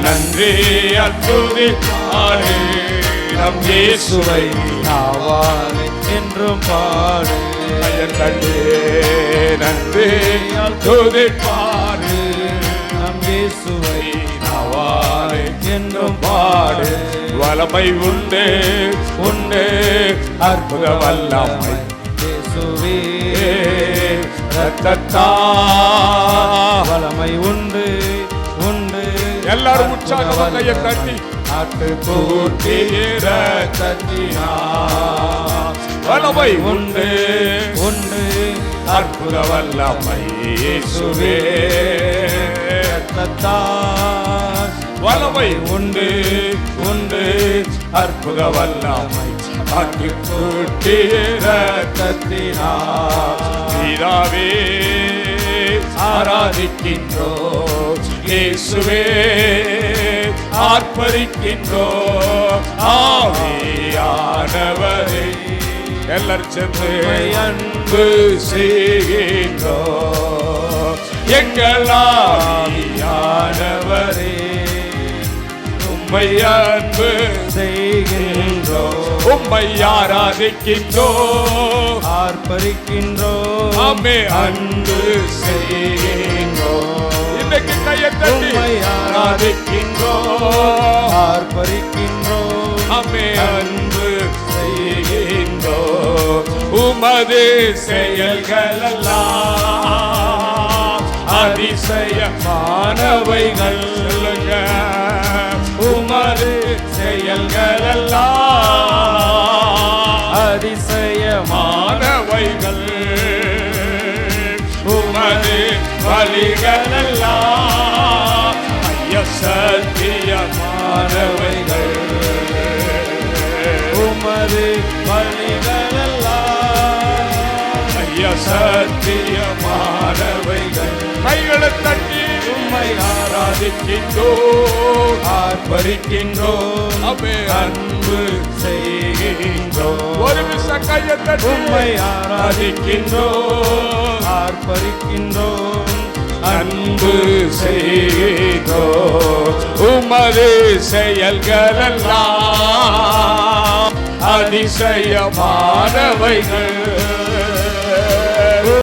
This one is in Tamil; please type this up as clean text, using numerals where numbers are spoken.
நன்றி துதிப்பாடு நம் இயேசுவை நாவாலே என்றும் பாடு. கண்டு நன்றி துதிப்பாடு நம் இயேசுவை நாவாலே என்றும் பாடு. வல்லமை உண்டு உண்டு அற்புத வல்லமை இயேசுவே ரத்தத்தால் வல்லமை உண்டு உண்டு. எல்லாரும் உற்சாகமாக கையை தட்டி நாட்டு கூட்டிய ரத்தத்தினால் வல்லமை உண்டு உண்டு அற்புத வல்லமை இயேசுவே ரத்தத்தால் வல்லமை உண்டு உண்டு அற்புத வல்லமை நாட்டு கூட்டிய ரத்தத்தினால் பிதாவே ஆராதிக்கின்றோம் இயேசுவே ஆர்ப்பரிக்கின்றோம் ஆவியானவரே எல்லாரும் சேர்ந்து அன்பு செய்கின்றோம் எங்கள் ஆவியானவரே உம்மை அன்பு செய்கின்றோம் உம்மை ஆராதிக்கின்றோம் ஆர்ப்பரிக்கின்றோம் ஆமே அன்பு செய்கின்றோம் இன்றைக்கு கையை தட்டி உம்மை ஆராதிக்கின்றோம் ஆர்ப்பரிக்கின்றோம் ஆமே அன்பு செய்கின்றோம் உமது செயல்களெல்லாம் அதிசயமானவைகள் சொல்லுங்க உமது செயல்களெல்லாம் அதிசயமானவைகள் உமது வழிகளெல்லாம் ஐய சத்தியமானவைகள் உமது வழிகளெல்லாம் ஐய சத்தியமானவைகள் கைகளை தட்டி உம்மை ஆராதிக்கின்றோம் ஆர்ப்பரிக்கின்றோம் அவே அன்பு செய்கின்றோம் ஒரு விச கையை தட்டி உம்மை ஆராதிக்கின்றோம் ஆர்ப்பரிக்கின்றோம் அன்பு செய்கின்றோம் உமது செயல்களெல்லாம் அதிசயமானவைகள்